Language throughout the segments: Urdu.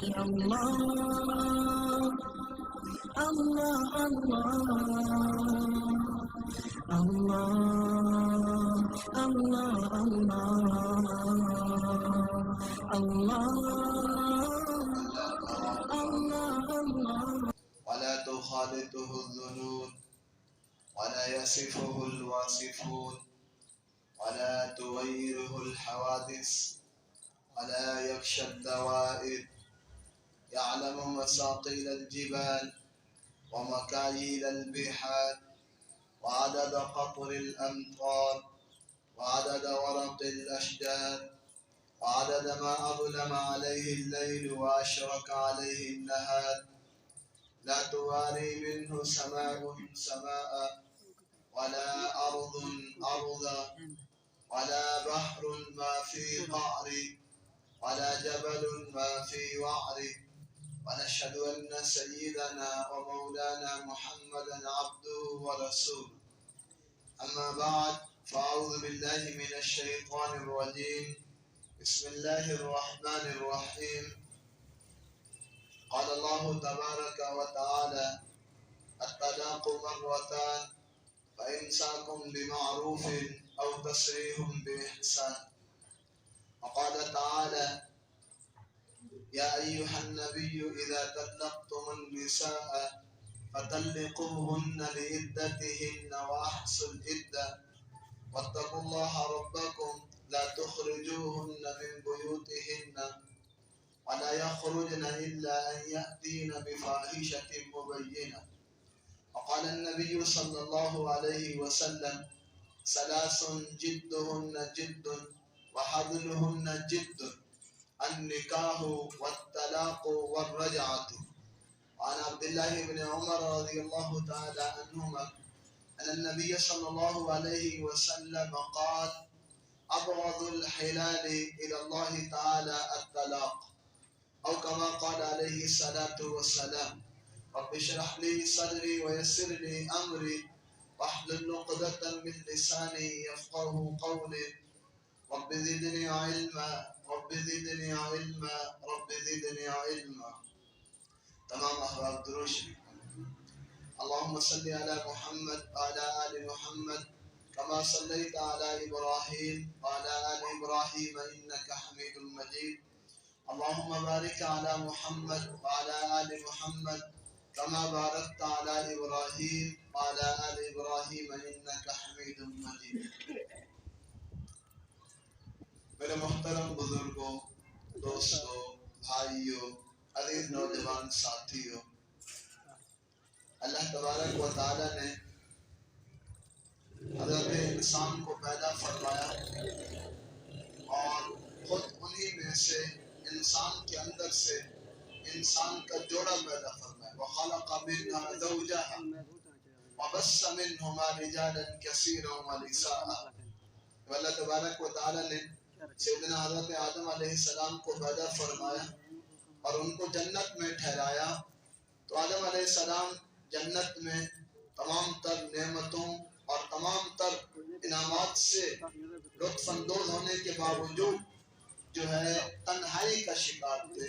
Ya Allah, Allah, Allah, Allah, Allah, Allah, Allah. ولا تخالطه الظنون ولا يصفه الواصفون ولا تغيره الحوادث ولا يخشى الدوائر يعلم مساقيل الجبال ومكاييل البحار وعدد قطر الأمطار وعدد ورق الأشجار وعدد ما أظلم عليه الليل وأشرق عليه النهار لا تواري منه سماء سماء ولا أرض أرضا ولا بحر ما في قعر ولا جبل ما في وعر ونشهد أن سيدنا ومولانا محمدا عبده ورسوله أما بعد فأعوذ بالله من الشيطان الرجيم بسم الله الرحمن الرحيم قال الله تبارك وتعالى الطلاق مرتان فإمساك بمعروف أو تسريح بإحسان وقال تعالى يا أيها النبي إذا طلقتم النساء فطلقوهن لعدتهن وأحصوا العدة واتقوا الله ربكم لا تخرجوهن من بيوتهن ولا يخرجن إلا أن يأتين بفاحشة مبينة وقال النبي صلى الله عليه وسلم ثلاث جدهن جد وحظلهن جد النكاح والطلاق والرجعة وعن عبد الله بن عمر رضي الله تعالى عنهما أن النبي صلى الله عليه وسلم قال أبغض الحلال إلى الله تعالى الطلاق أو كما قال عليه الصلاة والسلام رب اشرح لي صدري ويسر لي أمري واحلل عقدة من لساني يفقه قولي رب زدني علما رب زدني علما رب زدني علما. تمام احباب درود شریف اللهم صل على محمد وعلى آل محمد كما صليت على إبراهيم وعلى آل إبراهيم إنك حميد مجيد اللهم بارك على محمد وعلى آل محمد كما باركت على إبراهيم وعلى آل إبراهيم إنك حميد مجيد. میرے محترم بزرگوں، دوستوں، بھائیوں، عزیز نوجوان ساتھیوں، اللہ تبارک و تعالی نے حضرت انسان کو پیدا فرمایا اور خود انہی میں سے انسان کے اندر سے انسان کا جوڑا پیدا فرمایا وَخَلَقَ مِنْهَا زَوْجَهَا وَبَثَّ مِنْهُمَا رِجَالًا كَثِيرًا وَنِسَاءً. اللہ تبارک و تعالی نے سیدنا حضرت آدم علیہ السلام کو پیدا فرمایا اور ان کو جنت میں ٹھہرایا تو آدم علیہ السلام جنت میں تمام تر نعمتوں اور تمام تر انعامات سے لطف اندوز ہونے کے باوجود جو ہے تنہائی کا شکار تھے،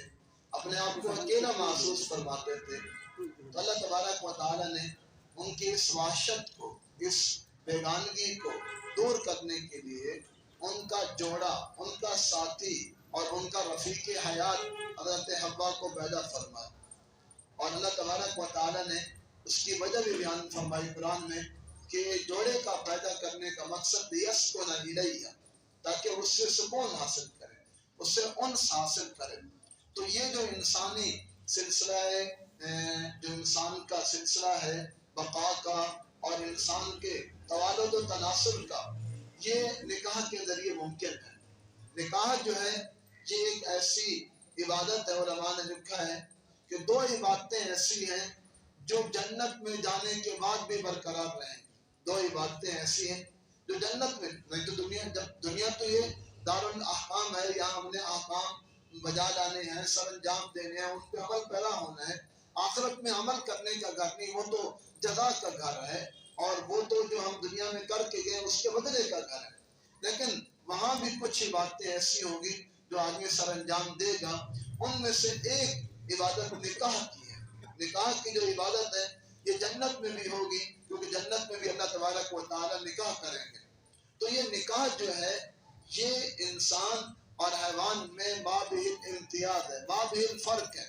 اپنے آپ کو اکیلا محسوس فرماتے تھے. تو اللہ تبارک و تعالی نے ان کی اس وحشت کو، اس بیگانگی کو دور کرنے کے لیے ان کا جوڑا، ان کا ساتھی اور ان کا رفیق حیات حضرت حوا کو پیدا فرمایا. اور اللہ تبارک و تعالی نے اس کی وجہ بھی بیان فرمائی قرآن میں کہ جوڑے کا پیدا کرنے کا مقصد یسکن الیہ، تاکہ اس سے سکون حاصل کرے، اس سے انس حاصل کرے. تو یہ جو انسانی سلسلہ ہے، جو انسان کا سلسلہ ہے بقا کا اور انسان کے توالد و تناسل کا، یہ نکاح کے ذریعے ممکن ہے. نکاح جو ہے یہ ایک ایسی عبادت ہے، علماء نے لکھا ہے کہ دو عبادتیں ایسی ہیں جو جنت میں جانے کے بعد بھی برقرار رہیں. دو عبادتیں ایسی ہیں جو جنت میں، نہیں تو دنیا تو یہ دارالاحکام ہے، یہاں ہم نے احکام بجا لانے ہیں، سر انجام دینے ہیں، ان پہ عمل پیرا ہونا ہے. آخرت میں عمل کرنے کا گھر نہیں، وہ تو جزا کا گھر ہے اور وہ تو جو ہم دنیا میں کر کے گئے اس کے بدلے کا گھر ہے. لیکن وہاں بھی کچھ باتیں ایسی ہوں گی جو آدمی سر انجام دے گا، ان میں سے ایک عبادت نکاح کی ہے. نکاح کی جو عبادت ہے یہ جنت میں بھی ہوگی، کیونکہ جنت میں بھی اللہ تبارک و تعالیٰ نکاح کریں گے. تو یہ نکاح جو ہے یہ انسان اور حیوان میں مابہل امتیاز ہے، مابہل فرق ہے.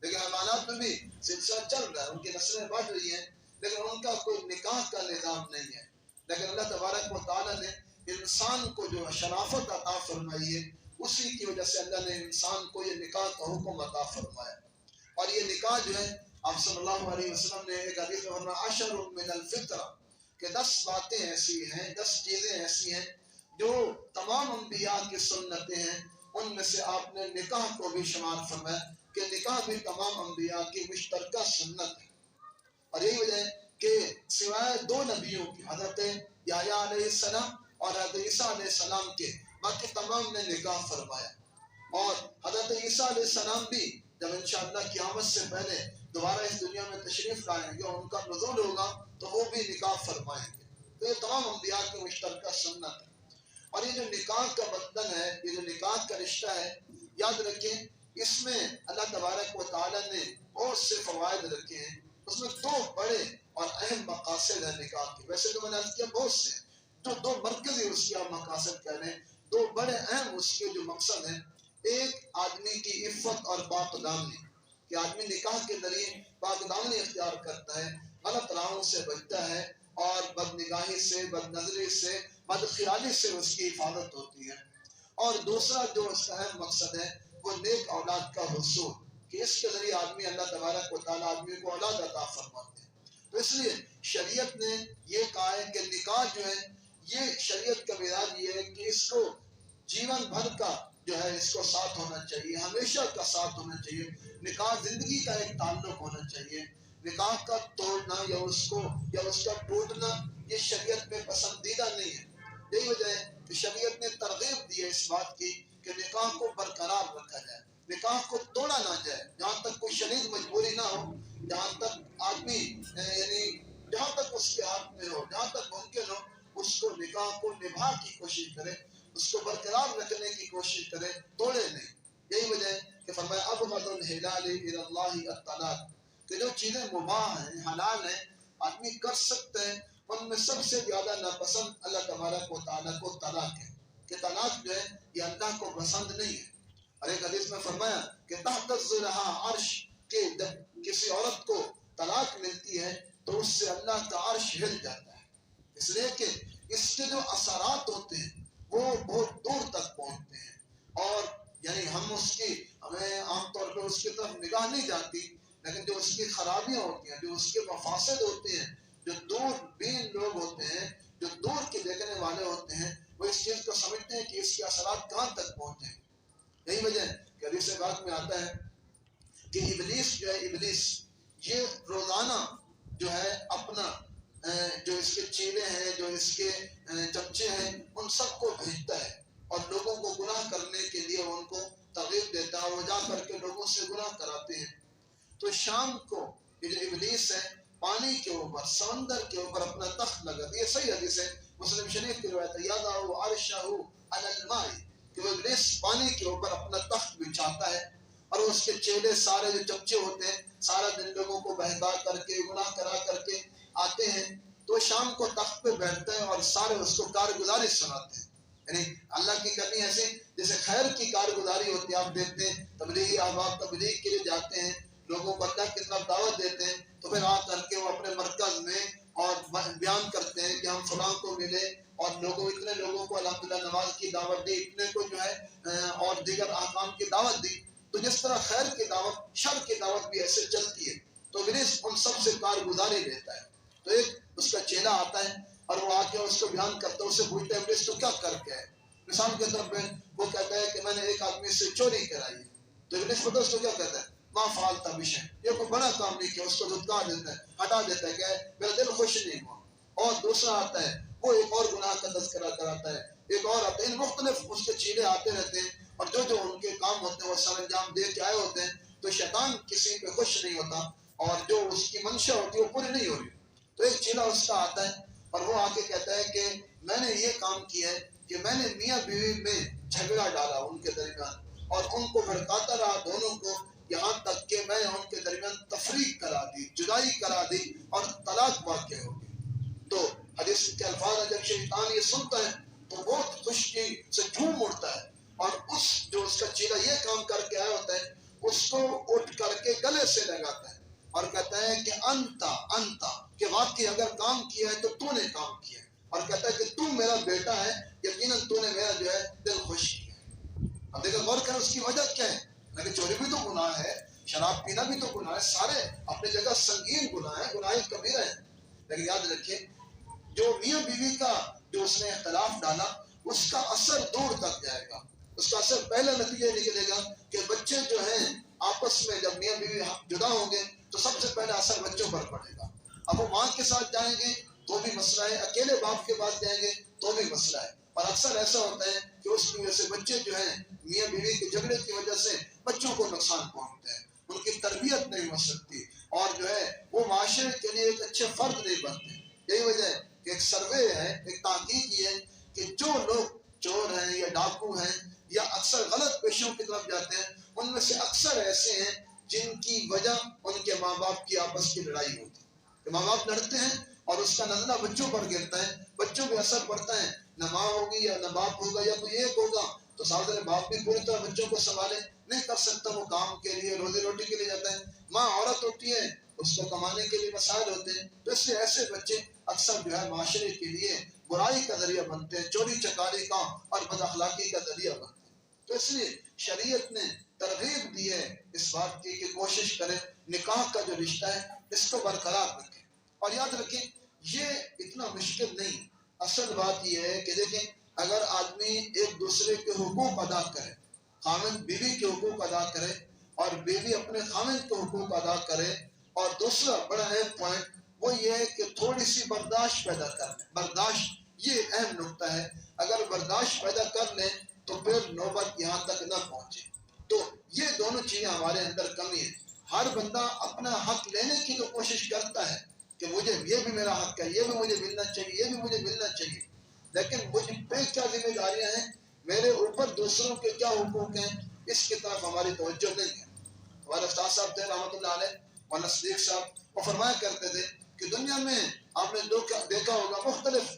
لیکن حیوانات میں بھی سلسلہ چل رہا ہے، ان کی نسلیں بڑھ رہی ہیں، لیکن ان کا کوئی نکاح کا نظام نہیں ہے. لیکن اللہ تبارک و تعالیٰ نے انسان کو جو شرافت عطا فرمائی ہے، اسی کی وجہ سے اللہ نے انسان کو یہ نکاح کا حکم عطا فرمایا. اور یہ نکاح جو ہے آپ صلی اللہ علیہ وسلم نے ایک حدیث میں فرمایا عشر من الفطرہ، کہ 10 باتیں ایسی ہیں، 10 چیزیں ایسی ہیں جو تمام انبیاء کی سنتیں ہیں. ان میں سے آپ نے نکاح کو بھی شمار فرمایا کہ نکاح بھی تمام انبیاء کی مشترکہ سنت ہے. اور یہی وجہ ہے کہ سوائے 2 نبیوں کی، حضرت یحییٰ علیہ السلام اور حضرت عیسیٰ علیہ السلام کے، باقی تمام نے نکاح فرمایا. اور حضرت عیسیٰ علیہ السلام بھی جب انشاءاللہ قیامت سے پہلے دوبارہ اس دنیا میں تشریف لائیں گے اور ان کا نزول ہوگا تو وہ بھی نکاح فرمائیں گے. تو یہ تمام انبیاء کی مشترکہ سنت ہے. اور یہ جو نکاح کا بندھن ہے، یہ جو نکاح کا رشتہ ہے، یاد رکھیں اس میں اللہ تبارک و تعالیٰ نے بہت سے فوائد رکھے ہیں. اس میں 2 بڑے اور اہم مقاصد ہیں نکاح کے. ویسے تو میں نے عرض کیا بہت سے، جو 2 مرکزی اس کے آپ مقاصد کہہ رہے ہیں، 2 بڑے اہم اس کے جو مقصد ہیں. ایک آدمی کی عفت اور پاک دامنی، کہ آدمی نکاح کے ذریعے پاک دامنی اختیار کرتا ہے، غلط راہوں سے بچتا ہے، اور بد نگاہی سے، بد نظری سے، بد خیالی سے اس کی حفاظت ہوتی ہے. اور دوسرا جو اس کا اہم مقصد ہے وہ نیک اولاد کا حصول، کہ اس کے ذریعے آدمی اللہ تبارک و تعالیٰ آدمی کو اولاد عطا فرماتے ہیں. تو اس لیے شریعت نے یہ کہا ہے کہ نکاح جو ہے یہ شریعت کا مزاج یہ ہے کہ اس کو جیون بھر کا جو ہے اس کو ساتھ ہونا چاہیے، ہمیشہ کا ساتھ ہونا چاہیے. نکاح زندگی کا ایک تعلق ہونا چاہیے. نکاح کا توڑنا یا اس کا ٹوٹنا یہ شریعت میں پسندیدہ نہیں ہے. یہی وجہ ہے کہ شریعت نے ترغیب دی ہے اس بات کی کہ نکاح کو برقرار رکھا جائے، نکاح کو توڑا نہ جائے. جہاں تک کوئی شدید مجبوری نہ ہو، جہاں تک آدمی یعنی جہاں تک اس کے ہاتھ میں ہو، جہاں تک ممکن ہو، اس کو نکاح کو نبھا کی کوشش کرے، اس کو برقرار رکھنے کی کوشش کرے، توڑے نہیں. یہی وجہ ہے کہ فرمایا ابغض الحلال الی اللہ الطلاق، کہ جو چیزیں مباح ہیں، حلال ہیں، آدمی کر سکتے ہیں، ان میں سب سے زیادہ ناپسند اللہ تبارک و تعالیٰ کو طلاق ہے. کہ طلاق جو ہے یہ اللہ کو پسند نہیں ہے. اور ایک حدیث میں فرمایا کہ تحت الظلہ عرش، کہ جب کسی عورت کو طلاق ملتی ہے تو اس سے اللہ کا عرش ہل جاتا ہے، اس لیے کہ اس کے جو اثرات ہوتے ہیں وہ بہت دور تک پہنچتے ہیں. اور یعنی ہمیں عام طور پہ اس کی طرف نگاہ نہیں جاتی، لیکن جو اس کی خرابیاں ہوتی ہیں، جو اس کے مفاسد ہوتے ہیں، جو دور بین لوگ ہوتے ہیں، جو دور کے دیکھنے والے ہوتے ہیں، وہ اس چیز کو سمجھتے ہیں کہ اس کے اثرات کہاں تک پہنچیں. یہی وجہ ہے کہ حدیث پاک میں آتا ہے کہ ابلیس جو ہے، ابلیس یہ روزانہ جو ہے اپنا جو اس کے چیلے ہیں، جو اس کے چمچے ہیں، ان سب کو بھیجتا ہے اور لوگوں کو گناہ کرنے کے لیے ان کو ترغیب دیتا ہے، وہ جا کر کے لوگوں سے گناہ کراتے ہیں. تو شام کو یہ جو ابلیس ہے پانی کے اوپر، سمندر کے اوپر اپنا تخت لگاتا ہے. یہ صحیح حدیث ہے، مسلم شریف کی روایت ہے، یضع عرشہ علی الماء، کہ وہ ابلیس پانی کے اوپر اپنا تخت بچھاتا ہے اور اس کے چیلے سارے جو چمچے ہوتے ہیں سارا دن لوگوں کو بہکا کر کے گناہ کرا کر کے آتے ہیں. تو شام کو تخت پہ بیٹھتے ہیں اور سارے اس کو کارگزاری سناتے ہیں. یعنی اللہ کی کرنی ایسے جیسے خیر کی کارگزاری ہوتی ہے. آپ دیکھتے ہیں تبلیغی احباب تبلیغ کے لیے جاتے ہیں، لوگوں کو اللہ کی طرف دعوت دیتے ہیں، تو پھر آ کر کے وہ اپنے مرکز میں اور بیان کرتے ہیں کہ ہم فلاں کو ملے اور اتنے لوگوں کو الحمدللہ نماز کی دعوت دی، اتنے کو جو ہے اور دیگر احکام کی دعوت دی. تو جس طرح خیر کی دعوت، شر کی دعوت بھی ایسے چلتی ہے. تو ابلیس ان سب سے کارگزاری لیتا ہے. تو ایک اس کا چیلا آتا ہے اور وہ آ کے اس کو بیان کرتا ہے، اسے پوچھتا ہے ابلیس تو کیا کر کے ہے. مثال کے طور پہ وہ کہتا ہے کہ میں نے ایک آدمی سے چوری کرائی ہے. تو ابلیس پتہ اس کو کیا کہتا ہے، ما فعلت بشیء، یہ کوئی بڑا کام نہیں کیا، اس کو دھتکار دیتا ہے، ہٹا دیتا ہے کہ میرا دل خوش نہیں ہوا. اور دوسرا آتا ہے وہ ایک اور گناہ کا تذکرہ کراتا ہے، ایک اور آتا ہے. ان مختلف اس کے چیلے آتے رہتے ہیں اور جو ان کے کام ہوتے ہیں وہ سر انجام دے کے آئے ہوتے ہیں. تو شیطان کسی پہ خوش نہیں ہوتا اور جو اس کی منشا ہوتی ہے وہ پوری نہیں ہو رہی. تو ایک چیلا اس کا آتا ہے اور وہ آ کے کہتا ہے کہ میں نے یہ کام کیا ہے کہ میں نے میاں بیوی میں جھگڑا ڈالا ان کے درمیان، اور ان کو بھڑکاتا رہا دونوں کو، یہاں تک کہ میں ان کے درمیان تفریق کرا دی، جدائی کرا دی اور طلاق واقع ہو گئی۔ تو حدیث کے الفاظ ہیں، جب شیطان یہ سنتا ہے تو بہت خوشی سے جھوم اڑتا ہے، اور اس کا چیلا یہ کام کر کے آیا ہوتا ہے اس کو اٹھ کر کے گلے سے لگاتا ہے اور کہتا ہے کہ انتا کہ واقعی اگر کام کیا ہے تو نے کام کیا ہے، اور کہتا ہے کہ تو میرا بیٹا ہے، یقیناً تو نے میرا جو ہے دل خوش کیا ہے۔ اب دیکھیں غور کریں اس کی وجہ کیا ہے، لیکن چوری بھی تو گناہ ہے، شراب پینا بھی تو گناہ ہے، سارے اپنی جگہ سنگین گناہ ہے، گناہ کبیرہ ہے، لیکن یاد رکھیں جو میاں بیوی کا جو اس نے اختلاف ڈالا اس کا اثر دور تک جائے گا، اس کا اثر پہلا نتیجہ نکلے گا کہ بچے جو ہیں آپس میں جب میاں بیوی جدا ہوں گے تو سب سے پہلا اثر بچوں پر پڑے گا۔ اب وہ ماں کے ساتھ جائیں گے تو بھی مسئلہ ہے، اکیلے باپ کے پاس جائیں گے تو بھی مسئلہ ہے، اور اکثر ایسا ہوتا ہے کہ اس کی وجہ سے بچے جو ہیں میاں بیوی کے جھگڑے کی وجہ سے بچوں کو نقصان پہنچتا ہے، ان کی تربیت نہیں ہو سکتی، اور جو ہے وہ معاشرے کے لیے ایک اچھے فرد نہیں بنتے۔ یہی وجہ ہے کہ ایک سروے ہے، ایک تحقیق یہ ہے کہ جو لوگ چور ہیں یا ڈاکو ہیں یا اکثر غلط پیشوں کی طرف جاتے ہیں ان میں سے اکثر ایسے ہیں جن کی وجہ ان کے ماں باپ کی آپس کی لڑائی ہوتی ہے، کہ ماں باپ لڑتے ہیں اور اس کا نزلہ بچوں پر گرتا ہے، بچوں پہ اثر پڑتا ہے، نہ ماں ہوگی یا نہ باپ ہوگا یا کوئی ایک ہوگا تو ساتھ باپ بھی پوری طرح بچوں کو سنبھالے نہیں کر سکتا، وہ کام کے لیے روزی روٹی کے لیے جاتا ہے، ماں عورت ہوتی ہے اس کو کمانے کے لیے مسائل ہوتے ہیں، تو اس سے ایسے بچے اکثر جو ہے معاشرے کے لیے برائی کا ذریعہ بنتے ہیں، چوری چکاری کا اور بد اخلاقی کا ذریعہ بنتے ہیں۔ تو اس لیے شریعت نے ترغیب دی ہے اس بات کی کہ کوشش کریں نکاح کا جو رشتہ ہے اس کو برقرار رکھیں، اور یاد رکھیں یہ اتنا مشکل نہیں، اصل بات یہ ہے کہ دیکھیں اگر آدمی ایک دوسرے کے حقوق ادا کرے، خاوند بیوی کے حقوق ادا کرے اور بیوی اپنے خاوند کے حقوق ادا کرے، اور دوسرا بڑا اہم پوائنٹ وہ یہ ہے کہ تھوڑی سی برداشت پیدا کر لیں، برداشت یہ اہم نقطہ ہے، اگر برداشت پیدا کر لیں تو پھر نوبت یہاں تک نہ پہنچے۔ تو یہ دونوں چیزیں ہمارے اندر کمی ہے، ہر بندہ اپنا حق لینے کی تو کوشش کرتا ہے کہ مجھے یہ بھی میرا حق ہے، یہ بھی مجھے ملنا چاہیے، یہ بھی مجھے ملنا چاہیے، لیکن مجھ پہ کیا ذمہ داریاں ہیں، میرے اوپر دوسروں کے کیا حقوق ہیں، اس کی طرف ہماری توجہ نہیں ہے۔ ہمارے استاد صاحب تھے رحمۃ اللہ علیہ، مولانا صدیق صاحب، وہ فرمایا کرتے تھے کہ دنیا میں آپ نے دیکھا ہوگا مختلف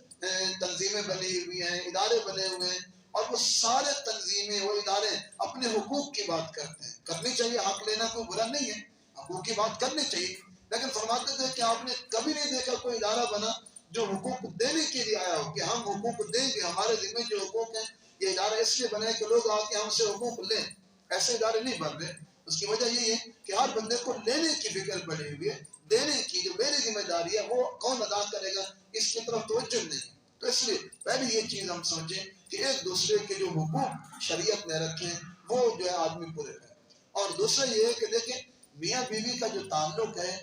تنظیمیں بنی ہوئی ہیں، ادارے بنے ہوئے ہیں، اور وہ سارے تنظیمیں وہ ادارے اپنے حقوق کی بات کرتے ہیں، کرنی چاہیے، حق لینا کوئی برا نہیں ہے، حقوق کی بات کرنی چاہیے، لیکن فرماتے تھے کہ آپ نے کبھی نہیں دیکھا کوئی ادارہ بنا جو حقوق دینے کے لیے آیا ہو کہ ہم حقوق دیں گے، ہمارے ذمہ جو حقوق ہیں یہ ادارہ اس لیے بنا ہے کہ لوگ آ کے ہم سے حقوق لیں، ایسے ادارے نہیں بن رہے۔ اس کی وجہ یہی ہے کہ ہر بندے کو لینے کی فکر پڑی ہوئی ہے، دینے کی جو میری ذمہ داری ہے وہ کون ادا کرے گا اس کی طرف توجہ نہیں ہے۔ تو اس لیے پہلے یہ چیز ہم سمجھیں کہ ایک دوسرے کے جو حقوق شریعت نے رکھے ہیں وہ جو ہے آدمی پورے کرے، اور دوسرا یہ ہے کہ دیکھیں میاں بیوی کا جو تعلق ہے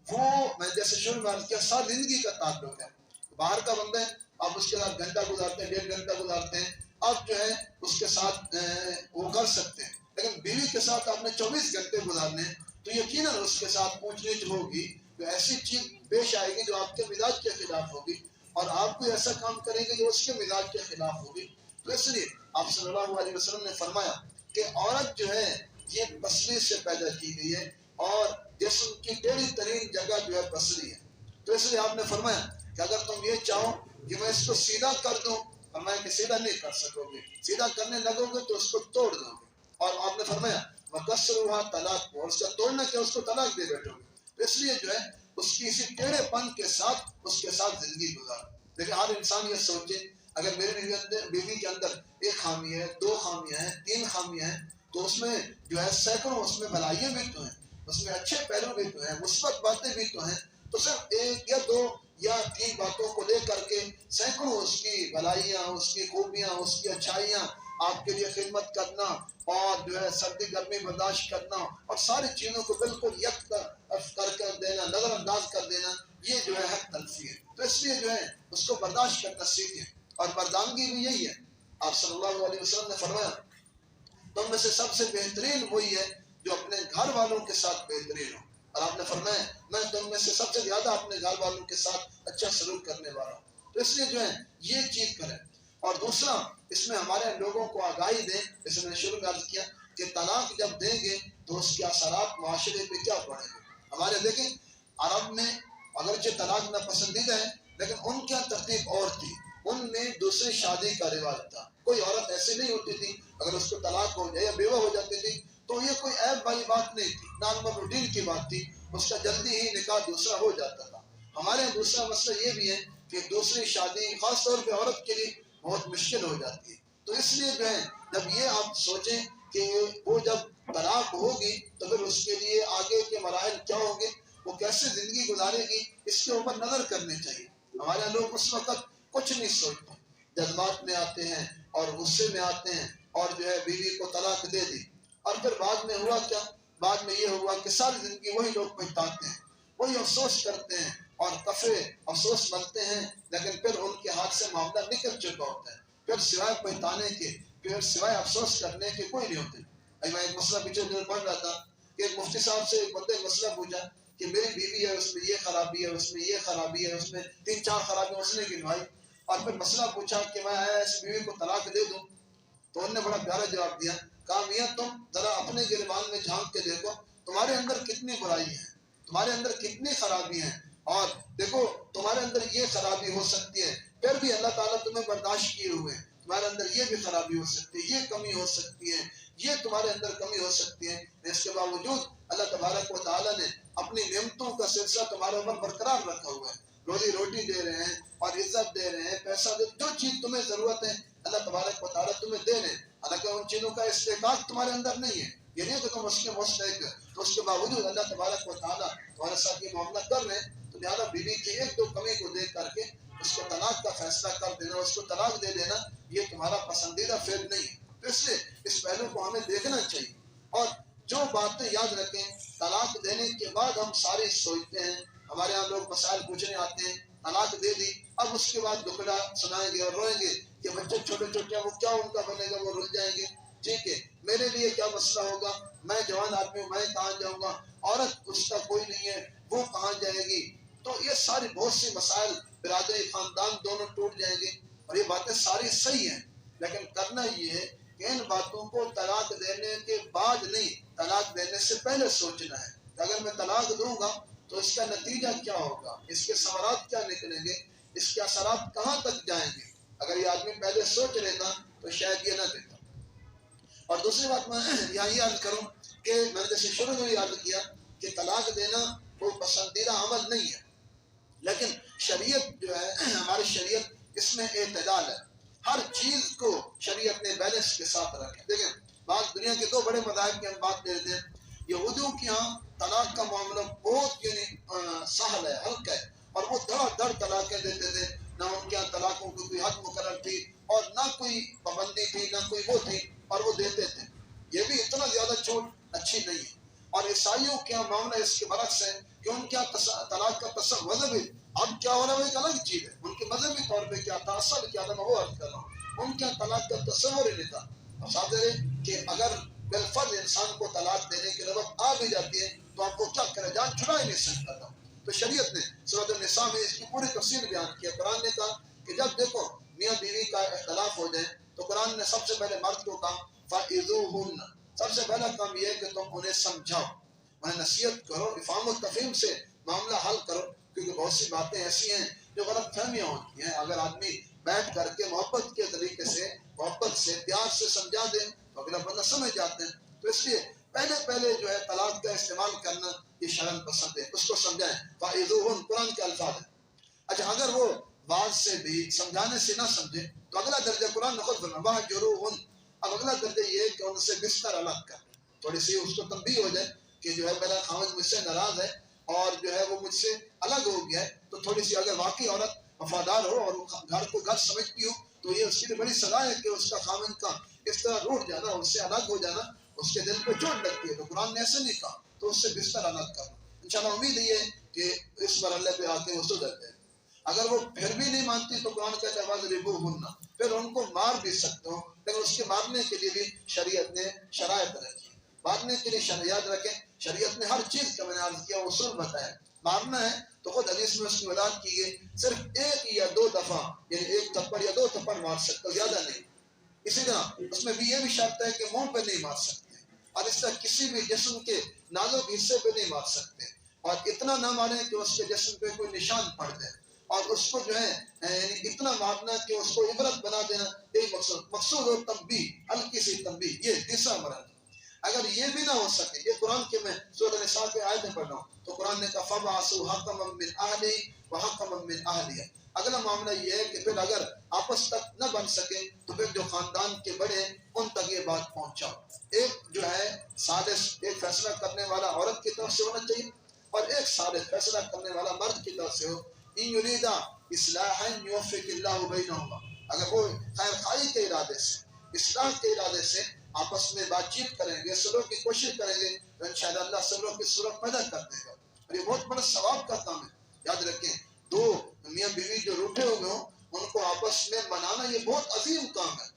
وہ میں جیسے شروع میں عرض کیا ساری زندگی کا تعلق ہے، باہر کا بندہ ہے آپ اس کے ساتھ گھنٹہ گزارتے ہیں، 1.5 گھنٹہ گزارتے ہیں، آپ جو ہے اس کے ساتھ وہ کر سکتے ہیں، لیکن بیوی کے ساتھ آپ نے 24 گھنٹے گزارنے ہیں تو یقیناً اس کے ساتھ پوچھ گچھ ہوگی، تو ایسی چیز پیش آئے گی جو آپ کے مزاج کے خلاف ہوگی، اور آپ کوئی ایسا کام کریں گے جو اس کے مزاج کے خلاف ہوگی۔ تو اس لیے آپ صلی اللہ علیہ وسلم نے فرمایا کہ عورت جو ہے یہ پسلی سے پیدا کی گئی ہے اور جسم کی ٹیڑھی ترین جگہ جو ہے پسلی ہے، تو اس لیے آپ نے فرمایا کہ اگر تم یہ چاہو کہ میں اس کو سیدھا کر دوں، فرمایا کہ سیدھا نہیں کر سکو گے، سیدھا کرنے لگو گے تو اس کو توڑ دو گے، اور آپ نے فرمایا وَقَصْرُهَا طلاق کو، اور اس کا توڑنا کیا اس کو طلاق دے بیٹھو گے، تو اس لیے جو ہے اس کی اسی ٹیڑھے پن کے ساتھ اس کے ساتھ زندگی گزار۔ لیکن ہر انسان یہ سوچے اگر میرے بیوی کے اندر ایک خامی ہے، 2 خامیاں ہیں، 3 خامیاں ہیں، تو اس میں جو ہے سینکڑوں اس میں بھلائیاں بھی تو ہیں، اس میں اچھے پہلو بھی تو ہیں، مثبت باتیں بھی تو ہیں، تو صرف 1 یا 2 یا 3 باتوں کو لے کر کے سینکڑوں اس کی بھلائیاں، اس کی خوبیاں، اس کی اچھائیاں، آپ کے لیے خدمت کرنا اور جو ہے سردی گرمی برداشت کرنا اور ساری چیزوں کو بالکل یک کر دینا، نظر انداز کر دینا، یہ جو ہے حق تلفی ہے۔ تو اس لیے جو ہے اس کو برداشت کرنا سیکھیں، اور مردانگی بھی یہی ہے۔ آپ صلی اللہ علیہ وسلم نے فرمایا تم میں سے سب سے بہترین وہی ہے جو اپنے گھر والوں کے ساتھ بہترین ہو، اور آپ نے فرمایا میں تم میں سے سب سے زیادہ اپنے گھر والوں کے ساتھ اچھا سلوک کرنے والا ہوں۔ تو اس لیے جو ہے یہ چیز کریں، اور دوسرا اس میں ہمارے لوگوں کو آگاہی دیں، جیسے میں نے شروع میں عرض کیا کہ طلاق جب دیں گے تو اس کے اثرات معاشرے پہ کیا پڑیں گے. ہمارے دیکھیں عرب میں اگرچہ طلاق ناپسندیدہ ہے لیکن ان کی ترتیب اور تھی. ان میں دوسری شادی کا رواج تھا. کوئی عورت ایسی نہیں ہوتی تھی اگر اس کو طلاق ہو جائے یا بیوہ ہو جاتی تھی تو یہ کوئی عیب والی بات نہیں تھی، نارمل روٹین کی بات تھی. اس کا جلدی ہی نکاح دوسرا ہو جاتا تھا. ہمارے یہاں دوسرا مسئلہ یہ بھی ہے کہ دوسری شادی خاص طور پہ عورت کے لیے بہت مشکل ہو جاتی ہے. تو اس لیے جو ہے جب یہ آپ سوچیں کہ وہ جب طلاق ہوگی تو پھر اس کے لیے آگے کے مراحل کیا ہوں گے، وہ کیسے زندگی گزارے گی، اس کے اوپر نظر کرنی چاہیے. ہمارے یہاں لوگ اس وقت کچھ نہیں سوچتے، جذبات میں آتے ہیں اور غصے میں آتے ہیں اور جو ہے بیوی کو طلاق دے دی. اور پھر بعد میں ہوا کیا، بعد میں یہ ہوا کہ ساری زندگی وہی لوگ پچھتاتے ہیں، وہی افسوس کرتے ہیں اور کفے افسوس بنتے ہیں. لیکن پھر ان کے ہاتھ سے معاملہ نکل چکا ہوتا ہے. پھر سوائے پچھتانے کے، پھر سوائے افسوس کرنے کے کوئی نہیں ہوتے. میں ایک مسئلہ پیچھے دن پڑھ رہا تھا کہ ایک مفتی صاحب سے ایک بندے مسئلہ پوچھا کہ میری بیوی ہے، اس میں یہ خرابی ہے، اس میں یہ خرابی ہے، اس میں 3-4 خرابیاں اس نے گنوائی. اور پھر مسئلہ پوچھا کہ میں اس بیوی کو طلاق دے دوں. تو انہوں نے بڑا پیارا جواب دیا، کہا میاں تم ذرا اپنے گریبان میں جھانک کے دیکھو تمہارے اندر کتنی برائی ہے، تمہارے اندر کتنی خرابی ہیں، اور دیکھو تمہارے اندر یہ خرابی ہو سکتی ہے پھر بھی اللہ تعالیٰ تمہیں برداشت کیے ہوئے ہیں. تمہارے اندر یہ بھی خرابی ہو سکتی ہے، یہ کمی ہو سکتی ہے، یہ تمہارے اندر کمی ہو سکتی ہے. اس کے باوجود اللہ تبارک و تعالیٰ نے اپنی نعمتوں کا سلسلہ تمہارے اوپر برقرار رکھا ہوا ہے. روزی روٹی دے رہے ہیں اور عزت دے رہے ہیں، پیسہ دے، جو چیز تمہیں ضرورت ہے اللہ تبارک و تعالیٰ تمہیں دے رہے ہیں. حالانکہ ان چیزوں کا استحقاق تمہارے اندر نہیں ہے، یہ نہیں کہ تم اس کے مستحق ہے، تو اس کے باوجود اللہ تبارک و تعالیٰ تمہارے ساتھ یہ معاملہ کر رہے ہیں. تو لہٰذا بیوی کی 1-2 کمی کو دیکھ کر کے اس کو طلاق کا فیصلہ کر دینا، اس کو طلاق دے دینا، یہ تمہارا پسندیدہ فعل نہیں ہے. تو اس لیے اس پہلو کو ہمیں دیکھنا چاہیے. اور جو باتیں یاد رکھیں، طلاق دینے کے بعد ہم سارے سوچتے ہیں. ہمارے یہاں لوگ مسائل پوچھنے آتے ہیں، طلاق دے دی، اب اس کے بعد دکھڑا سنائیں گے اور روئیں گے کہ بچے چھوٹے چھوٹے ہیں، وہ کیا ان کا بنے گا، وہ رل جائیں گے. ٹھیک ہے، میرے لیے کیا مسئلہ ہوگا، میں جوان آدمی ہوں، میں کہاں جاؤں گا، عورت اس کا کوئی نہیں ہے، وہ کہاں جائے گی. تو یہ ساری بہت سی مسائل، برادری خاندان دونوں ٹوٹ جائیں گے. اور یہ باتیں ساری صحیح ہیں، لیکن کرنا یہ ہے کہ ان باتوں کو طلاق دینے کے بعد نہیں، طلاق دینے سے پہلے سوچنا ہے کہ اگر میں طلاق دوں گا تو اس کا نتیجہ کیا ہوگا، اس کے ثمرات کیا نکلیں گے، اس کے اثرات کہاں تک جائیں گے. اگر یہ آدمی پہلے سوچ لیتا تو شاید یہ نہ دیتا. اور دوسری بات میں یہاں یہ عرض کروں کہ میں نے جیسے شروع میں عرض کیا کہ طلاق دینا کوئی پسندیدہ عمل نہیں ہے، لیکن شریعت جو ہے، ہماری شریعت اس میں اعتدال ہے. ہر چیز کو شریعت نے بیلنس کے ساتھ رکھا. دیکھیں بعض دنیا کے 2 بڑے مذاہب کی ہم بات لیتے ہیں. یہودیوں کے یہاں طلاق کا معاملہ بہت سہل ہے، ہلکا ہے، اور وہ دھڑا دھڑ طلاقیں دیتے تھے. نہ ان کے یہاں طلاقوں کی کوئی حد مقرر تھی اور نہ کوئی پابندی تھی، نہ کوئی وہ تھی، اور وہ دیتے تھے. یہ بھی اتنا زیادہ چھوٹ اچھی نہیں ہے. اور عیسائیوں کے یہاں معاملہ اس کے برعکس ہے کہ ان کے یہاں طلاق کا تصور مذہبی، اب کیا ہو رہا ہے وہ ایک الگ چیز ہے. ان کے مذہبی طور پہ کیا تھا، اصل کیا تھا، میں وہ عرض کر رہا ہوں. ان کے یہاں طلاق کا تصور ہی نہیں تھا. اب ساتھ دے کہ اگر بالفرض انسان کو طلاق دینے کی نوبت آ بھی جاتی ہے تو آپ کو کیا کرے، جان چھڑا ہی نہیں سکتا تھا. تو شریعت نے سورۃ النساء میں اس کی پوری تفصیل بیان کیا. قرآن نے کہا کہ جب دیکھو میاں بیوی کا اختلاف ہو جائے تو قرآن نے سب سے پہلے مرد کو کہا فَإِذُوهُنَّ، سب سے پہلا کام یہ ہے کہ تم انہیں سمجھاؤ، انہیں نصیحت کرو، افہام و تفہیم سے معاملہ حل کرو. کیونکہ بہت سی باتیں ایسی ہیں جو غلط فہمیاں ہوتی ہیں. اگر آدمی بیٹھ کر کے محبت کے طریقے سے، محبت سے، پیار سے سمجھا دیں تو اگلا بندہ سمجھ جاتے ہیں. تو اس لیے پہلے جو ہے طلاق کا استعمال کرنا یہ شرم پسند ہے، اس کو سمجھائیں. فَإِذُوهُنَّ قرآن کے الفاظ ہیں. اچھا اگر وہ واضح سے بھی، سمجھانے سے نہ سمجھے تو اگلا درجہ قرآن نے خود فرمایا وَاهْجُرُوهُنَّ. اب اگلا درجہ یہ ہے کہ ان سے بستر الگ کر، تھوڑی سی اس کو تنبیہ ہو جائے کہ جو ہے میرا خاوند مجھ سے ناراض ہے اور جو ہے وہ مجھ سے الگ ہو گیا ہے. تو تھوڑی سی اگر واقعی عورت وفادار ہو اور گھر کو گھر سمجھتی ہو تو یہ اس کے لیے بڑی سزا ہے کہ اس کا خاوند کا اس طرح روٹ جانا، اس سے الگ ہو جانا، اس کے دل پہ چوٹ لگتی ہے. تو قرآن نے ایسے نہیں کہا، تو اس سے بستر الگ کرنا. انشاءاللہ امید یہ ہے کہ اس مرحلے پہ آ کے وہ سدھر جائے. اگر وہ پھر بھی نہیں مانتی تو قرآن کہتا ہے وَاضْرِبُوهُنَّ، پھر ان کو مار بھی سکتے ہو، لیکن اس کے مارنے کے لیے بھی شریعت نے شرائط رکھی. مارنے کے لیے یاد رکھیں شریعت نے ہر چیز کا، میں نے عرض کیا، اصول بتایا. مارنا ہے تو خود حدیث میں اس کی وضاحت کی گئی، صرف 1 یا 2 دفعہ، یعنی 1 تھپڑ یا 2 تھپڑ مار سکتے، زیادہ نہیں. اسی طرح اس میں بھی یہ بھی شرط ہے کہ منہ پہ نہیں مار سکتے. اور اس طرح کسی بھی جسم کے نازک حصے پہ نہیں مار سکتے، اور اتنا نہ ماریں کہ اس کے جسم پہ کوئی نشان پڑ جائے، اور اس کو جو ہے یعنی اتنا مارنا کہ اس کو عبرت بنا دینا، یہی مقصود ہو تنبیہ، ہلکی سی تنبیہ، یہ تیسرا مرحلہ۔ اگر یہ بھی نہ ہو سکے، یہ قرآن کے میں سورۃ النساء کے آیت میں پڑھ رہا ہوں، تو قرآن نے کہا فَبَعَثُوا حَكَمًا مِّنْ أَهْلِهِ وَحَكَمًا مِّنْ أَهْلِهَا۔ اگلا معاملہ یہ ہے کہ پھر اگر آپس تک نہ بن سکے تو پھر جو خاندان کے بڑے ان تک یہ بات پہنچاؤ۔ ایک جو ہے صالح، ایک فیصلہ کرنے والا عورت کی طرف سے ہونا چاہیے، اور ایک صالح فیصلہ کرنے والا مرد کی طرف سے ہو۔ ان یریدا اصلاحا یوفق اللہ بینہما، اگر وہ خیر خواہی کے ارادے سے، اصلاح کے ارادے سے آپس میں بات چیت کریں گے، صلح کی کوشش کریں گے، تو انشاءاللہ اللہ صلح کی صورت پیدا کر دے گا، اور یہ بہت بڑا ثواب کا کام ہے۔ یاد رکھیں، دو میاں بیوی جو روٹھے ہوئے ہوں ان کو آپس میں منانا یہ بہت عظیم کام ہے۔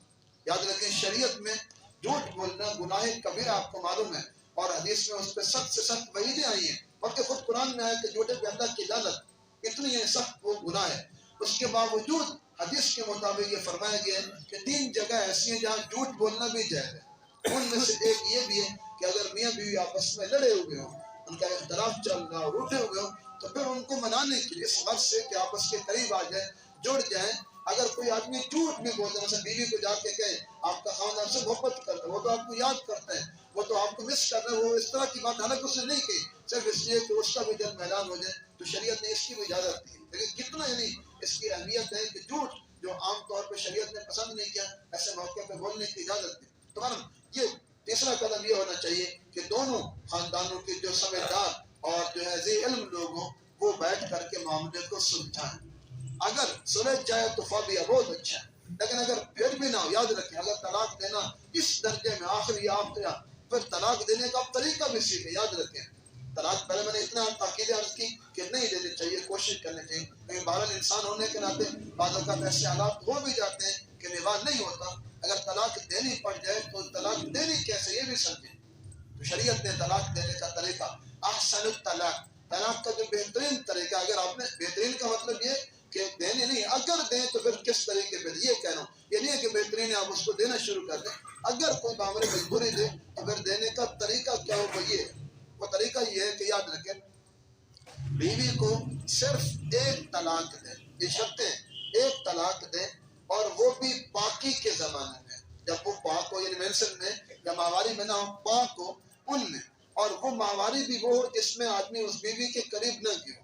یاد رکھیں، شریعت میں جھوٹ بولنا گناہ کبیرہ آپ کو معلوم ہے، اور حدیث میں اس پہ سخت سے سخت وعیدیں آئی ہیں، بلکہ خود قرآن میں آیا کہ جھوٹے پہ اللہ کی لعنت، اتنی ہے سخت وہ گناہ ہے۔ اس کے باوجود حدیث کے مطابق یہ فرمایا گیا ہے کہ 3 جگہ ایسی ہیں جہاں جھوٹ بولنا بھی جائز ہے۔ ان میں سے ایک یہ بھی ہے کہ اگر میاں بیوی آپس میں لڑے ہوئے ہوں، ان کا اختلاف چل رہا ہو، روٹھے ہوئے ہوں، تو پھر ان کو منانے کے لیے اس غرض سے کہ آپس کے قریب آ جائیں، جڑ جائیں۔ اگر کوئی آدمی جھوٹ بھی بولتا ہے، مثلا بیوی کو جا کے کہے آپ کا خاوند آپ سے محبت کرتا ہے، وہ تو آپ کو یاد کرتا ہے، وہ تو آپ کو مس کر رہا ہے، وہ اس طرح کی بات حالانکہ اس نے نہیں کہی، صرف اس لیے کہ اس کا بھی دل میلان ہو جائے، تو شریعت نے اس کی بھی اجازت دی۔ لیکن کتنا یعنی اس کی اہمیت ہے کہ جھوٹ جو عام طور پہ شریعت نے پسند نہیں کیا، ایسے موقع پہ بولنے کی اجازت دی۔ تو یہ تیسرا قدم یہ ہونا چاہیے کہ دونوں خاندانوں کے جو سمجھدار اور جو ہے ذی علم لوگ ہوں وہ بیٹھ کر کے معاملے کو سلجھائیں۔ اگر سلجھ جائے تو فبیہ، بہت اچھا ہے، لیکن اگر پھر بھی نہ ہو، یاد رکھیں اگر طلاق دینا اس درجے میں آخری آخری، پھر طلاق دینے کا طریقہ بھی سیکھیں۔ یاد رکھیں طلاق، پہلے میں نے اتنا تاکید عرض کی کہ نہیں دینی چاہیے، کوشش کرنی چاہیے، لیکن بہرحال انسان ہونے کے ناطے بعض اوقات ایسے حالات ہو بھی جاتے ہیں کہ نبھا نہیں ہوتا۔ اگر طلاق دینی پڑ جائے تو طلاق دینی کیسے، یہ بھی سمجھیں۔ تو شریعت نے طلاق دینے کا طریقہ، احسن الطلاق، طلاق کا جو بہترین طریقہ، اگر آپ نے بہترین کا مطلب یہ کہ دینے نہیں، اگر دیں تو پھر کس طریقے پہ، یہ کہہ رہا ہوں، یہ نہیں ہے کہ بہترین ہے آپ اس کو دینا شروع کر دیں، اگر کوئی معاملے مجبوری دے تو پھر دینے کا طریقہ کیا ہو، وہ طریقہ یہ ہے کہ یاد رکھیں بیوی کو صرف ایک طلاق دیں، یہ شرطیں، ایک طلاق دیں، اور وہ بھی پاکی کے زمانے میں، جب وہ پاک ہو، یعنی مینسن میں یا ماہواری میں نہ ہو، پاک ہو ان میں، اور وہ ماہواری بھی وہ ہو جس میں آدمی اس بیوی کے قریب نہ گیا ہو،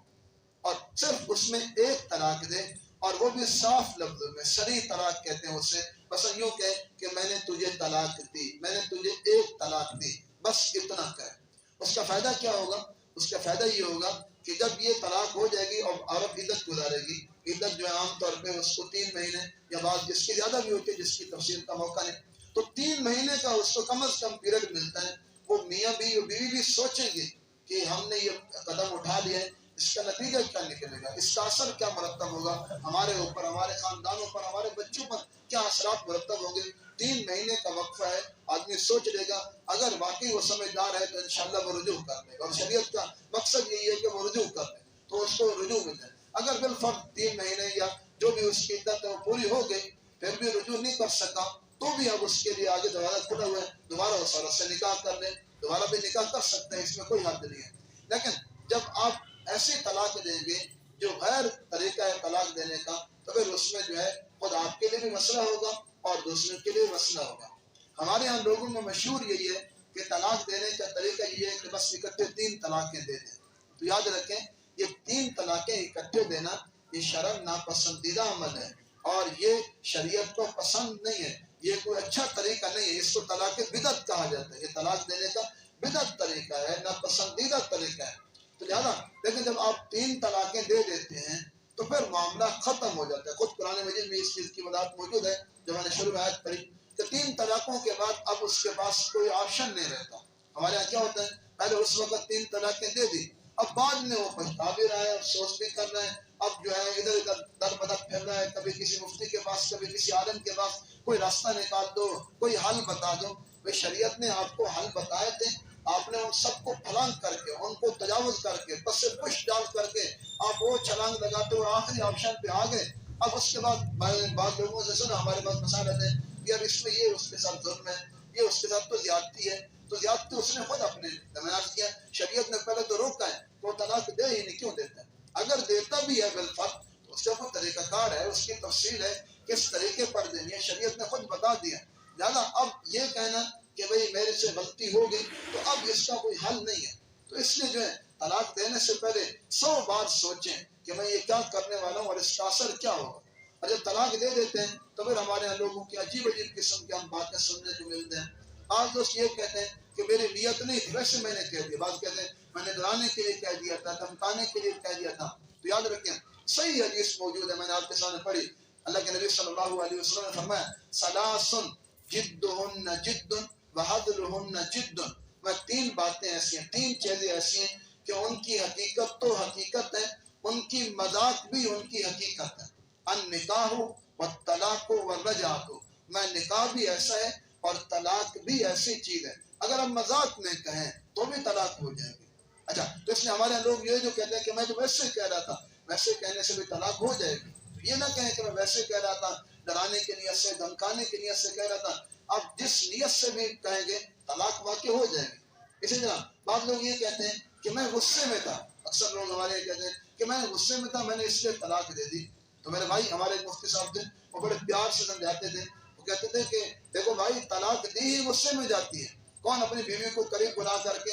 اور صرف اس میں ایک طلاق دے، اور وہ بھی صاف لفظوں میں، صریح طلاق کہتے ہیں اسے، بس یوں کہے کہ میں نے تجھے طلاق دی، میں نے تجھے ایک طلاق دی، بس اتنا کہے۔ اس کا فائدہ کیا ہوگا؟ اس کا فائدہ یہ ہوگا کہ جب یہ طلاق ہو جائے گی اور عورت عدت گزارے گی، عدت جو ہے عام طور پہ اس کو 3 مہینے یا بعض جس کی زیادہ بھی ہوتی ہے، جس کی تفصیل کا موقع نہیں، تو 3 مہینے کا اس کو کم از کم پیریڈ ملتا ہے۔ وہ میاں بھی اور بیوی بھی سوچیں گے کہ ہم نے یہ قدم اٹھا لیا ہے، اس کا نتیجہ کیا نکلے گا، اس کا اثر کیا مرتب ہوگا ہمارے اوپر، ہمارے خاندانوں پر، ہمارے بچوں پر کیا اثرات مرتب ہوں گے۔ 3 مہینے کا وقفہ ہے، آدمی سوچ لے گا، اگر واقعی وہ سمجھدار ہے تو انشاءاللہ وہ رجوع کر لے گا، اور شریعت کا مقصد یہی ہے کہ وہ رجوع کر لے تو اس کو رجوع مل جائے۔ اگر بالفرض 3 مہینے یا جو بھی اس کی عدت ہے وہ پوری ہو گئی، پھر بھی رجوع نہیں کر سکا، تو بھی اب اس کے لیے آگے دروازہ کھلا ہوا ہے، دوبارہ اس عورت سے نکاح کر لیں، دوبارہ بھی نکاح کر سکتے ہیں، اس میں کوئی حد نہیں ہے۔ لیکن جب آپ ایسی طلاق دیں گے جو غیر طریقہ ہے طلاق دینے کا، تو پھر اس میں جو ہے خود آپ کے لیے بھی مسئلہ ہوگا اور دوسروں کے لیے مسئلہ ہوگا۔ ہمارے ہاں لوگوں میں مشہور یہی ہے کہ طلاق دینے کا طریقہ یہ ہے کہ بس اکٹھے 3 طلاقیں دے دیں۔ تو یاد رکھیں یہ 3 طلاقیں اکٹھے دینا یہ شرعاً ناپسندیدہ عمل ہے، اور یہ شریعت کو پسند نہیں ہے، یہ کوئی اچھا طریقہ نہیں ہے، اس کو طلاق بدعت کہا جاتا ہے۔ یہ طلاق دینے کا بدعت طریقہ ہے، ناپسندیدہ طریقہ ہے۔ تو لہٰذا لیکن جب آپ 3 طلاقیں دے دیتے ہیں تو پھر معاملہ ختم ہو جاتا ہے۔ خود قرآن مجید میں اس چیز کی وضاحت موجود ہے، جو میں نے شروع میں آیت پڑھی کہ 3 طلاقوں کے بعد اب اس کے پاس کوئی آپشن نہیں رہتا۔ ہمارے یہاں کیا ہوتا ہے، پہلے اس وقت 3 طلاقیں دے دی، اب بعد میں وہ پچھتا بھی رہا ہے، افسوس بھی کر رہا ہے، اب جو ہے ادھر ادھر در بدر پھر رہا ہے، کبھی کسی مفتی کے پاس، کبھی کسی عالم کے پاس، کوئی راستہ نکال دو، کوئی حل بتا دو۔ بھئی شریعت نے آپ کو حل بتائے تھے، آپ نے ان سب کو پھلانگ کر کے، ان کو تجاوز کر کے، بس سے پش ڈال کر کے آپ وہ چھلانگ لگاتے ہوئے آخری آپشن پہ آ گئے۔ اب اس کے بعد بعض لوگوں سے سنا، ہمارے پاس مسائل ہیں، یار اس میں یہ اس کے ساتھ ظلم ہے، یہ اس کے ساتھ تو زیادتی ہے، تو زیادتی اس نے خود اپنے درمیان کیا. شریعت نے پہلے تو روکا ہے تو وہ طلاق دے ہی نہیں، کیوں دیتا ہے؟ اگر دیتا بھی ہے بالفرض تو اس کا کوئی طریقہ کار ہے، اس کی تفصیل ہے، کس طریقے پر دینی ہے، شریعت نے خود بتا دیا. لہٰذا اب یہ کہنا کہ بھئی میرے سے غلطی ہو گئی تو اب اس کا کوئی حل نہیں ہے. تو اس لیے جو ہے طلاق دینے سے پہلے 100 بار سوچیں کہ میں یہ کیا کرنے والا ہوں اور اس کا اثر کیا ہوگا. اور جب طلاق دے دیتے ہیں تو پھر ہمارے یہاں لوگوں کی عجیب عجیب قسم کی ہم باتیں سننے کو ملتے ہیں. آج دوست یہ کہتے ہیں کہ میری نیت نہیں تھی، ویسے میں نے کہہ دیا. بعض کہتے ہیں میں نے ڈرانے کے لیے کہہ دیا تھا، دھمکانے کے لیے کہہ دیا تھا. تو یاد رکھیں صحیح حدیث موجود ہے، میں نے آپ کے سامنے پڑھی. اللہ کے نبی صلی اللہ علیہ وسلم نے فرمایا ثلاث جدہن جد وحدلہن جد. میں 3 باتیں ایسی ہیں، 3 چیزیں ایسی ہیں کہ ان کی حقیقت تو حقیقت ہے، ان کی مذاق بھی ان کی حقیقت ہے. النکاح والطلاق والرجعۃ. میں نکاح بھی ایسا ہے اور طلاق بھی ایسی چیز ہے، اگر ہم مذاق میں کہیں تو بھی طلاق ہو جائے گی. اچھا تو اس لیے ہمارے لوگ یہ جو کہتے ہیں کہ میں تو ویسے کہہ رہا تھا، ویسے کہنے سے بھی طلاق ہو جائے گی. یہ نہ کہیں کہ میں ویسے کہہ رہا تھا، ڈرانے کی نیت سے، دھمکانے کی نیت سے کہہ رہا تھا. اب جس نیت سے بھی کہیں گے طلاق واقع ہو جائے گی. اسی طرح بعض لوگ یہ کہتے ہیں کہ میں غصے میں تھا. اکثر لوگ ہمارے یہ کہتے ہیں کہ میں غصے میں تھا، میں نے اس لیے طلاق دے دی. تو میرے بھائی ہمارے مفتی صاحب تھے، وہ بڑے پیار سے سمجھاتے تھے. وہ کہتے تھے کہ دیکھو بھائی طلاق دی ہی غصے میں جاتی ہے. کون اپنی بیوی کو قریب بلا کر کے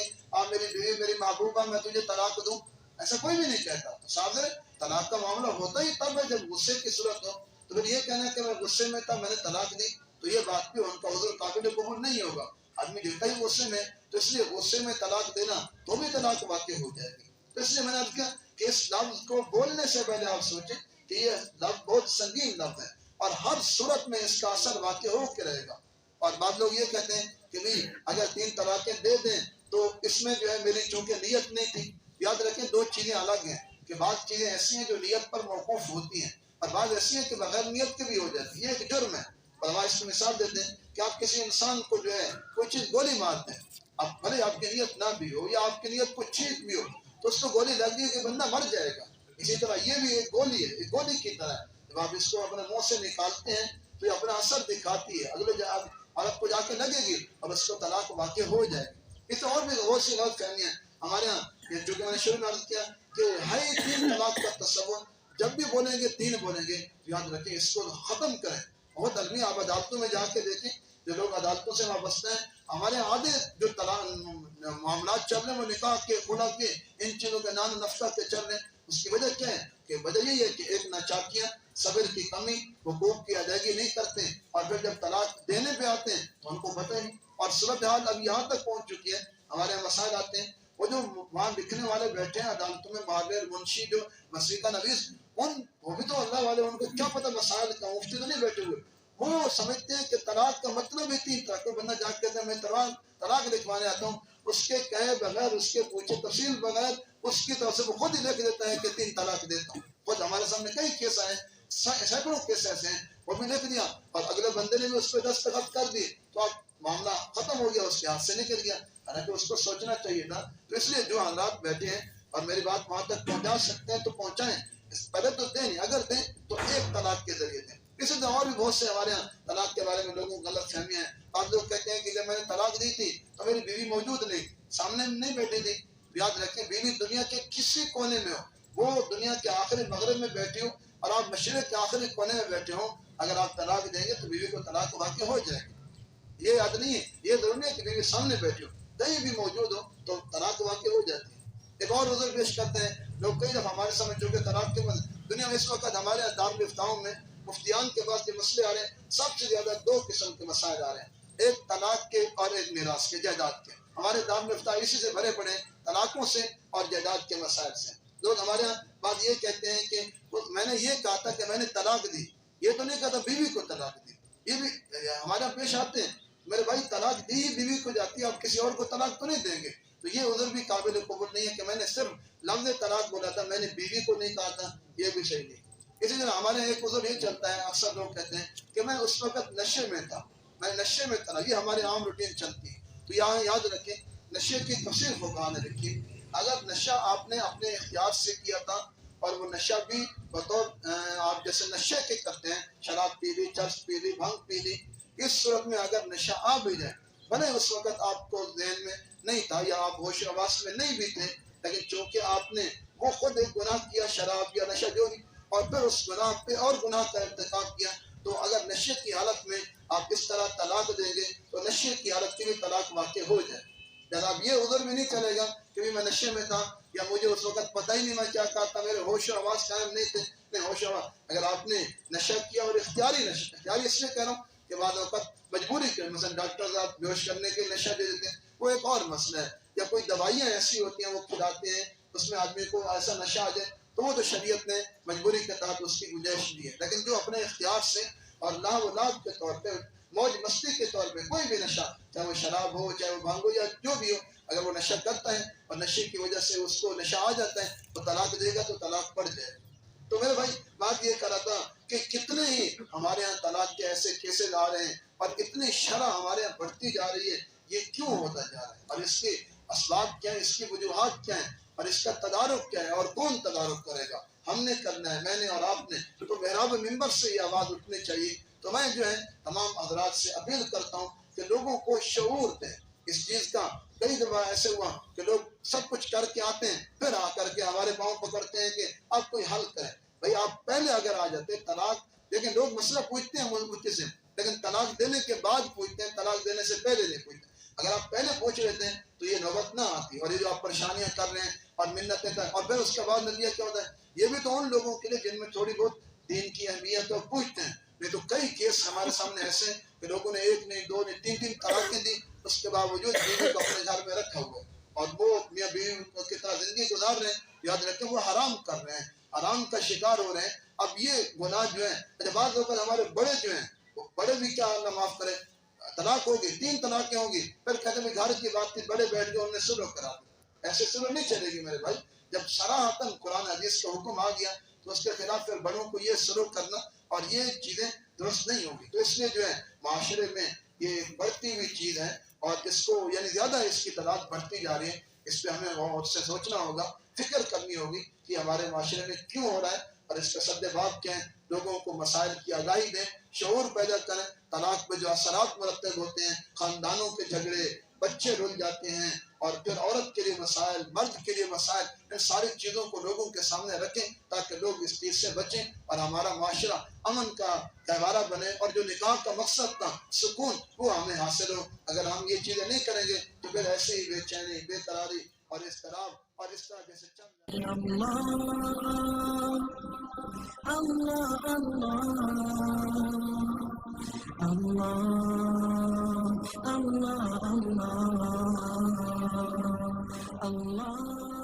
میری بیوی میری محبوبہ میں تجھے طلاق دوں، ایسا کوئی بھی نہیں کہتا. تو صاحب طلاق کا معاملہ ہوتا ہی تب ہے جب غصے کی صورت ہو. تو پھر یہ کہنا کہ میں غصے میں تھا میں نے طلاق دی، تو یہ بات بھی ان کا عذر قابل قبول نہیں ہوگا. آدمی دیتا ہی غصے میں، تو اس لیے غصے میں طلاق دینا تو بھی طلاق واقع ہو جائے گی. تو اس لیے میں نے عرض کیا کہ اس لفظ کو بولنے سے پہلے آپ سوچیں کہ یہ لفظ بہت سنگین لفظ ہے اور ہر صورت میں اس کا اثر واقع ہو کے رہے گا. اور بعض لوگ یہ کہتے ہیں کہ نہیں اگر 3 طلاقیں دے دیں تو اس میں جو ہے میری چونکہ نیت نہیں تھی. یاد رکھیں 2 چیزیں الگ ہیں کہ بعض چیزیں ایسی ہیں جو نیت پر موقوف ہوتی ہیں اور بعض ایسی ہیں کہ بغیر نیت کے بھی ہو جاتی ہے. یہ ایک جرم ہے. اور ہمارے اس کی مثال دیتے ہیں کہ آپ کسی انسان کو جو ہے کوئی چیز گولی مارتے ہیں، اب بھلے آپ کی نیت نہ بھی ہو یا آپ کی نیت کچھ ٹھیک بھی ہو تو اس کو گولی لگ گئی کہ بندہ مر جائے گا. اسی طرح یہ بھی ایک گولی ہے، ایک گولی کی طرح ہے. جب آپ اس کو اپنے منہ سے نکالتے ہیں تو یہ اپنا اثر دکھاتی ہے، اگلے عورت کو جا کے لگے گی اور اس کو طلاق واقع ہو جائے گی. اس اور بھی بہت سی غلط فہمیاں ہمارے یہاں، جو کہ میں نے شروع میں عرض کیا کہ ہے 3 طلاق کا تصور. جب بھی بولیں گے 3 بولیں گے تو یاد رکھیں اس کو ختم کریں. بہت علمی آپ عدالتوں میں جا کے دیکھیں، جو لوگ عدالتوں سے وابستہ ہیں، ہمارے آدھے جو معاملات چل رہے ہیں وہ نکاح کے، خلا کے، ان چیزوں کے نان نفقہ کے چل رہے ہیں. اس کی وجہ کیا ہے کہ وجہ یہی ہے کہ ایک ناچاکیاں، صبر کی کمی، حقوق کی ادائیگی نہیں کرتے ہیں اور پھر جب طلاق دینے پہ آتے ہیں تو ان کو پتہ نہیں. اور صورتحال اب یہاں تک پہنچ چکی ہے، ہمارے یہاں مسائل آتے ہیں، وہ جو وہاں لکھنے والے بیٹھے ہیں عدالتوں میں، محرر، منشی، جو وسیقہ نویس، وہ بھی تو اللہ والے، ان کو کیا پتہ مسائل کا، مفتی تو نہیں بیٹھے ہوئے. وہ سمجھتے ہیں کہ طلاق کا مطلب ہی 3 طلاق. بندہ جا کے کہتا ہے میں طلاق لکھوانے آتا ہوں، اس کے کہے بغیر، اس کے پوچھے تفصیل بغیر، اس کی طرف سے وہ خود ہی لکھ دیتا ہے کہ 3 طلاق دیتا ہوں. خود ہمارے سامنے کئی کیس آئے، سینکڑوں کیس ایسے ہیں، وہ بھی لکھ دیا اور اگلے بندے نے بھی اس پہ دستخط کر دیے تو اب معاملہ ختم ہو گیا، اس کے ہاتھ سے نکل گیا. حالانکہ اس کو سوچنا چاہیے تھا. تو اس لیے جو حضرات بیٹھے ہیں اور میری بات وہاں تک پہنچا سکتے ہیں تو پہنچائیں. پہلے تو دیں نہیں، اگر دیں تو 1 طلاق کے ذریعے دیں. اسی طرح اور بھی بہت سے ہمارے یہاں طلاق کے بارے میں لوگوں کو غلط فہمیاں ہیں. بعض لوگ کہتے ہیں کہ جب میں نے طلاق دی تھی تو میری بیوی موجود نہیں، سامنے نہیں بیٹھی تھی. یاد رکھیں بیوی دنیا کے کسی کونے میں ہو، وہ دنیا کے آخری مغرب میں بیٹھی ہو اور آپ مشرق کے آخری کونے میں بیٹھے ہوں، اگر آپ طلاق دیں گے تو بیوی کو طلاق واقع ہو جائے گی. یہ یاد نہیں ہے، یہ ضروری ہے کہ بیوی سامنے بیٹھی ہو، کہیں بھی موجود ہو تو طلاق واقع ہو جاتی ہے. ایک اور عذر پیش کرتے ہیں لوگ کئی دفعہ ہمارے سامنے، جو کہ طلاق کے دنیا میں اس وقت ہمارے دارالفتاؤں میں مفتیان کے پاس جو مسئلے آ رہے ہیں، سب سے زیادہ 2 قسم کے مسائل آ رہے ہیں، ایک طلاق کے اور ایک میراث کے، جائیداد کے. ہمارے دارالفتاء اسی سے بھرے پڑے ہیں، طلاقوں سے اور جائیداد کے مسائل سے. لوگ ہمارے یہاں بات یہ کہتے ہیں کہ میں نے یہ کہا تھا کہ میں نے طلاق دی، یہ تو نہیں کہا تھا بیوی کو طلاق دی. یہ بھی ہمارے یہاں پیش آتے ہیں. میرے بھائی طلاق دی ہی بیوی کو جاتی ہے، آپ کسی اور کو طلاق تو نہیں دیں گے. تو یہ عذر بھی قابل قبول نہیں ہے کہ میں نے صرف لفظ طلاق بولا تھا، میں نے بیوی کو نہیں کہا تھا، یہ بھی صحیح نہیں. اسی طرح ہمارے ایک عذر یہ چلتا ہے، اکثر لوگ کہتے ہیں کہ میں اس وقت نشے میں تھا، میں نشے میں تھا. یہ ہمارے عام روٹین چلتی ہے. تو یہاں یاد رکھیں نشے کی تفصیل فقہاء نے رکھی. اگر نشہ آپ نے اپنے اختیار سے کیا تھا اور وہ نشہ بھی بطور آپ جیسے نشے کے کرتے ہیں، شراب پی لی، چرس پی لی، بھنگ پی لی، اس صورت میں اگر نشہ آ بھی جائے بھلے اس وقت آپ کو ذہن میں نہیں تھا یا آپ ہوش و حواس میں نہیں بھی تھے، لیکن چونکہ آپ نے وہ خود ایک گناہ کیا، شراب یا نشہ جو بھی، اور پھر اس گناہ پہ اور گناہ کا ارتکاب کیا، تو اگر نشے کی حالت میں آپ اس طرح طلاق دیں گے تو نشے کی حالت کی بھی طلاق واقع ہو جائے۔ جناب یہ عذر بھی نہیں چلے گا کہ میں نشے میں تھا یا مجھے اس وقت پتہ ہی نہیں میں کیا کہا تھا، میرے ہوش و حواس قائم نہیں تھے۔ نہیں، ہوش و حواس اگر آپ نے نشہ کیا اور اختیاری نشہ، اختیاری اس لیے کہہ رہا ہوں کہ بعض اوقات مجبوری کے مثلا ڈاکٹر صاحب بیہوش کرنے کے نشہ دے دیتے ہیں، وہ ایک اور مسئلہ ہے، یا کوئی دوائیاں ایسی ہوتی ہیں وہ کھلاتے ہیں اس میں آدمی کو ایسا نشہ آ جائے، تو وہ تو شریعت نے مجبوری کے تحت اس کی گنجائش دی ہے۔ لیکن جو اپنے اختیار سے اور لاہ و لعب کے طور پہ، موج مستی کے طور پہ کوئی بھی نشہ، چاہے وہ شراب ہو، چاہے وہ بھانگ ہو، یا جو بھی ہو، اگر وہ نشہ کرتا ہے اور نشے کی وجہ سے اس کو نشہ آ جاتا ہے تو طلاق دے گا تو طلاق پڑ جائے۔ تو میرے بھائی بات یہ کر رہا تھا کہ کتنے ہی ہمارے ہاں طلاق کے ایسے کیسز آ رہے ہیں اور اتنی شرح ہمارے ہاں بڑھتی جا رہی ہے، یہ کیوں ہوتا جا رہا ہے اور اس کے اسباب کیا ہیں، اس کی وجوہات کیا ہیں اور اس کا تدارک کیا ہے اور کون تدارک کرے گا؟ ہم نے کرنا ہے، میں نے اور آپ نے۔ تو محراب ممبر سے یہ آواز اٹھنی چاہیے۔ تو میں جو ہے تمام حضرات سے اپیل کرتا ہوں کہ لوگوں کو شعور دیں اس چیز کا۔ کئی دفعہ ایسے ہوا کہ لوگ سب کچھ کر کے آتے ہیں، پھر آ کر کے ہمارے پاؤں پکڑتے ہیں کہ آپ کوئی حل کریں۔ بھائی آپ پہلے اگر آ جاتے طلاق، لیکن لوگ مسئلہ پوچھتے ہیں مجھ سے، لیکن طلاق دینے کے بعد پوچھتے ہیں، طلاق دینے سے پہلے نہیں پوچھتے۔ اگر آپ پہلے پوچھ لیتے ہیں تو یہ نوبت نہ آتی، اور یہ جو آپ پریشانیاں کر رہے ہیں اور منتیں کر، اور پھر اس کے بعد نتیجہ کیا ہوتا ہے؟ یہ بھی تو ان لوگوں کے لیے جن میں تھوڑی بہت دین کی اہمیت اور پوچھتے ہیں۔ نہیں تو کئی کیس ہمارے سامنے ایسے ہیں کہ لوگوں نے ایک نہیں، دو نہیں، تین طلاقیں دی، اس کے باوجود بیوی کو اپنے گھر میں رکھا ہوا ہے اور وہ میاں بیوی کی طرح زندگی گزار رہے ہیں۔ یاد رکھیں وہ حرام کر رہے ہیں، حرام کا شکار ہو رہے ہیں۔ اب یہ گناہ جو ہے، بعض لوگ ہمارے بڑے جو ہیں، وہ بڑے بھی کیا اللہ معاف کرے، طلاق ہوگی، 3 طلاقیں ہوں گی، پھر کہتے ہیں گھر کی بات تھی، بڑے بیٹھ کے انہوں نے سلو کرا دیا۔ ایسے سلو نہیں چلے گی میرے بھائی۔ جب صراحتاً قرآن حدیث کا حکم آ گیا تو اس کے خلاف پھر بڑوں کو یہ سلوک کرنا اور یہ چیزیں درست نہیں ہوگی۔ تو اس لیے جو ہے معاشرے میں یہ بڑھتی ہوئی چیز ہے اور اس کو یعنی زیادہ اس کی تعداد بڑھتی جا رہی ہے۔ اس پہ ہمیں غور سے سوچنا ہوگا، فکر کرنی ہوگی کہ ہمارے معاشرے میں کیوں ہو رہا ہے اور اس کا سد باب کیا ہے۔ لوگوں کو مسائل کی آگاہی دیں، شعور پیدا کریں۔ طلاق پہ جو اثرات مرتب ہوتے ہیں، خاندانوں کے جھگڑے، بچے رل جاتے ہیں، اور پھر عورت کے لیے مسائل، مرد کے لیے مسائل، ان ساری چیزوں کو لوگوں کے سامنے رکھیں تاکہ لوگ اس چیز سے بچیں اور ہمارا معاشرہ امن کا گہوارہ بنے، اور جو نکاح کا مقصد تھا سکون، وہ ہمیں حاصل ہو۔ اگر ہم یہ چیزیں نہیں کریں گے تو پھر ایسے ہی بے چینی، بے قراری اور اضطراب اور اس طرح جیسے چل رہا اللہ